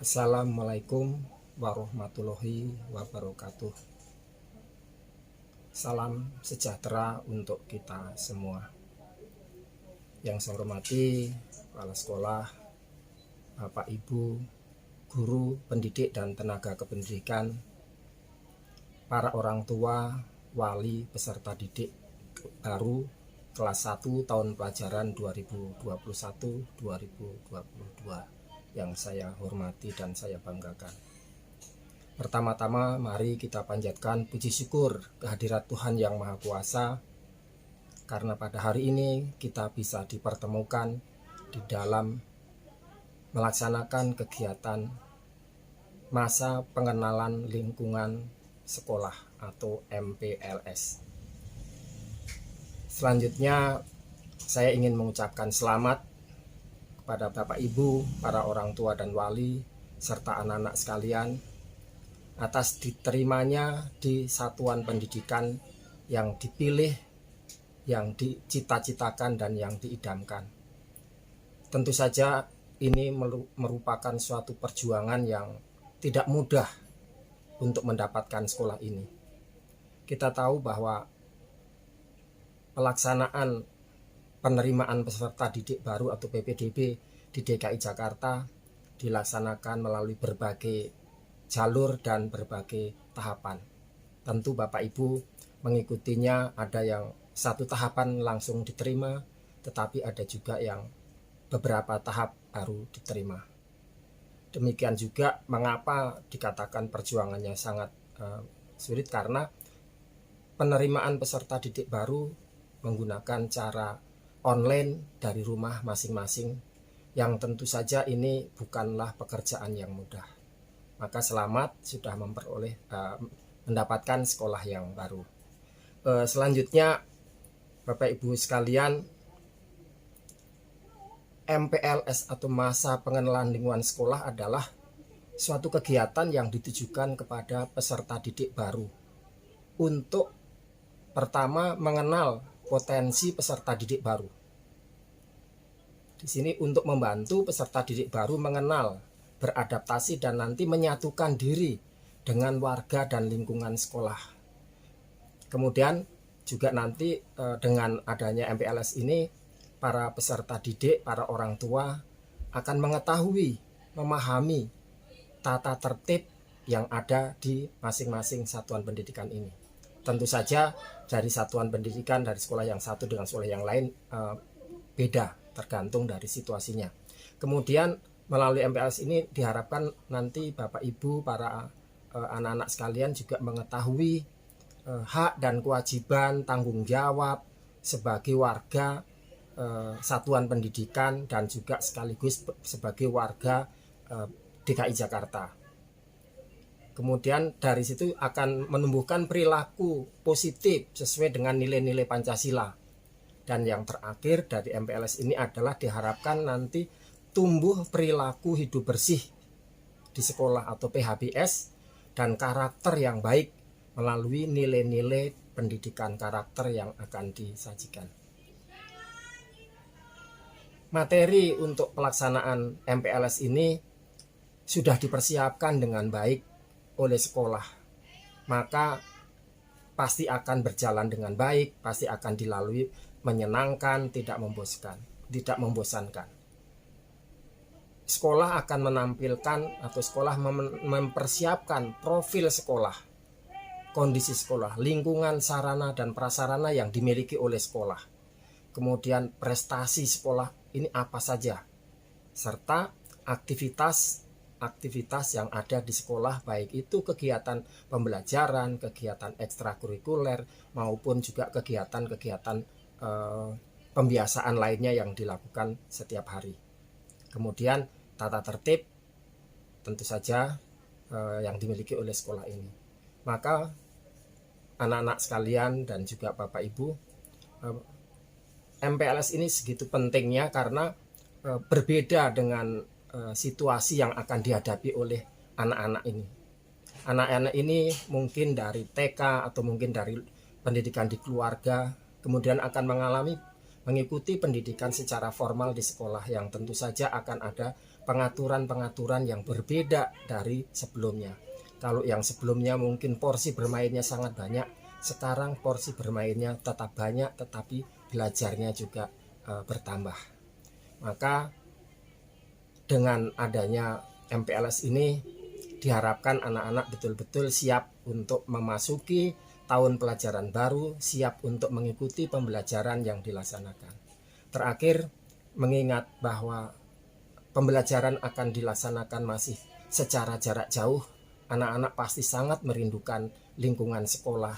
Assalamualaikum warahmatullahi wabarakatuh. Salam sejahtera untuk kita semua. Yang saya hormati kepala sekolah, Bapak Ibu, guru, pendidik dan tenaga kependidikan, para orang tua, wali, peserta didik baru kelas 1 tahun pelajaran 2021-2022 yang saya hormati dan saya banggakan. Pertama-tama mari kita panjatkan puji syukur kehadirat Tuhan Yang Maha Kuasa, karena pada hari ini kita bisa dipertemukan di dalam melaksanakan kegiatan masa pengenalan lingkungan sekolah atau MPLS. Selanjutnya saya ingin mengucapkan selamat kepada Bapak Ibu, para orang tua dan wali, serta anak-anak sekalian atas diterimanya di satuan pendidikan yang dipilih, yang dicita-citakan dan yang diidamkan. Tentu saja ini merupakan suatu perjuangan yang tidak mudah untuk mendapatkan sekolah ini. Kita tahu bahwa pelaksanaan penerimaan peserta didik baru atau PPDB di DKI Jakarta dilaksanakan melalui berbagai jalur dan berbagai tahapan. Tentu Bapak Ibu mengikutinya, ada yang satu tahapan langsung diterima, tetapi ada juga yang beberapa tahap baru diterima. Demikian juga mengapa dikatakan perjuangannya sangat sulit, karena penerimaan peserta didik baru menggunakan cara online dari rumah masing-masing, yang tentu saja ini bukanlah pekerjaan yang mudah. Maka selamat sudah mendapatkan sekolah yang baru. Selanjutnya Bapak Ibu sekalian, MPLS atau masa pengenalan lingkungan sekolah adalah suatu kegiatan yang ditujukan kepada peserta didik baru untuk pertama mengenal potensi peserta didik baru. Di sini untuk membantu peserta didik baru mengenal, beradaptasi dan nanti menyatukan diri dengan warga dan lingkungan sekolah. Kemudian juga nanti dengan adanya MPLS ini, para peserta didik, para orang tua akan mengetahui, memahami tata tertib yang ada di masing-masing satuan pendidikan ini. Tentu saja dari satuan pendidikan, dari sekolah yang satu dengan sekolah yang lain beda, tergantung dari situasinya. Kemudian melalui MPLS ini diharapkan nanti Bapak Ibu, para anak-anak sekalian juga mengetahui hak dan kewajiban, tanggung jawab sebagai warga satuan pendidikan dan juga sekaligus sebagai warga DKI Jakarta. Kemudian dari situ akan menumbuhkan perilaku positif sesuai dengan nilai-nilai Pancasila. Dan yang terakhir dari MPLS ini adalah diharapkan nanti tumbuh perilaku hidup bersih di sekolah atau PHBS dan karakter yang baik melalui nilai-nilai pendidikan karakter yang akan disajikan. Materi untuk pelaksanaan MPLS ini sudah dipersiapkan dengan baik oleh sekolah, maka pasti akan berjalan dengan baik, pasti akan dilalui menyenangkan, tidak membosankan. Sekolah akan menampilkan atau sekolah mempersiapkan profil sekolah, kondisi sekolah, lingkungan, sarana dan prasarana yang dimiliki oleh sekolah. Kemudian prestasi sekolah ini apa saja, serta aktivitas yang ada di sekolah, baik itu kegiatan pembelajaran, kegiatan ekstrakurikuler maupun juga kegiatan-kegiatan pembiasaan lainnya yang dilakukan setiap hari. Kemudian tata tertib tentu saja yang dimiliki oleh sekolah ini. Maka anak-anak sekalian dan juga Bapak Ibu, MPLS ini segitu pentingnya karena berbeda dengan situasi yang akan dihadapi oleh anak-anak ini. Anak-anak ini mungkin dari TK atau mungkin dari pendidikan di keluarga, kemudian akan mengikuti pendidikan secara formal di sekolah yang tentu saja akan ada pengaturan-pengaturan yang berbeda dari sebelumnya. Kalau yang sebelumnya mungkin porsi bermainnya sangat banyak, sekarang porsi bermainnya tetap banyak tetapi belajarnya juga bertambah. Maka dengan adanya MPLS ini diharapkan anak-anak betul-betul siap untuk memasuki tahun pelajaran baru, siap untuk mengikuti pembelajaran yang dilaksanakan. Terakhir, mengingat bahwa pembelajaran akan dilaksanakan masih secara jarak jauh, anak-anak pasti sangat merindukan lingkungan sekolah,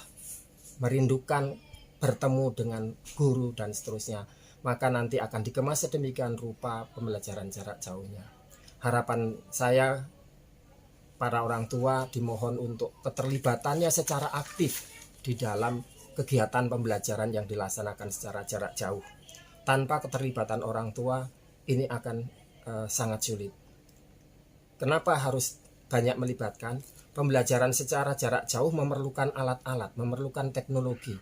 merindukan bertemu dengan guru dan seterusnya. Maka nanti akan dikemas sedemikian rupa pembelajaran jarak jauhnya. Harapan saya, para orang tua dimohon untuk keterlibatannya secara aktif di dalam kegiatan pembelajaran yang dilaksanakan secara jarak jauh. Tanpa keterlibatan orang tua, ini akan sangat sulit. Kenapa harus banyak melibatkan? Pembelajaran secara jarak jauh memerlukan alat-alat, memerlukan teknologi.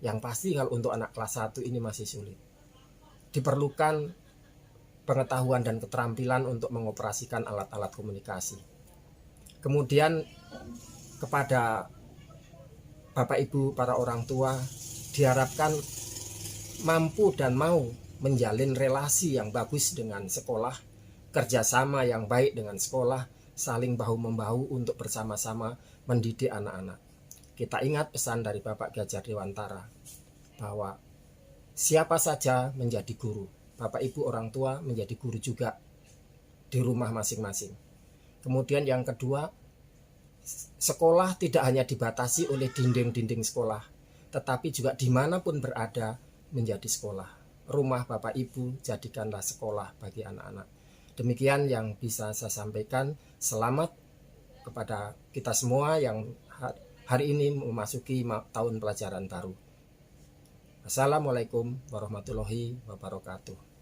Yang pasti kalau untuk anak kelas 1 ini masih sulit. Diperlukan pengetahuan dan keterampilan untuk mengoperasikan alat-alat komunikasi. Kemudian kepada Bapak Ibu para orang tua diharapkan mampu dan mau menjalin relasi yang bagus dengan sekolah, kerjasama yang baik dengan sekolah, saling bahu-membahu untuk bersama-sama mendidik anak-anak. Kita ingat pesan dari Bapak Ki Hajar Dewantara bahwa siapa saja menjadi guru. Bapak Ibu orang tua menjadi guru juga di rumah masing-masing. Kemudian yang kedua, sekolah tidak hanya dibatasi oleh dinding-dinding sekolah, tetapi juga dimanapun berada menjadi sekolah. Rumah Bapak Ibu jadikanlah sekolah bagi anak-anak. Demikian yang bisa saya sampaikan. Selamat kepada kita semua yang hari ini memasuki tahun pelajaran baru. Assalamualaikum warahmatullahi wabarakatuh.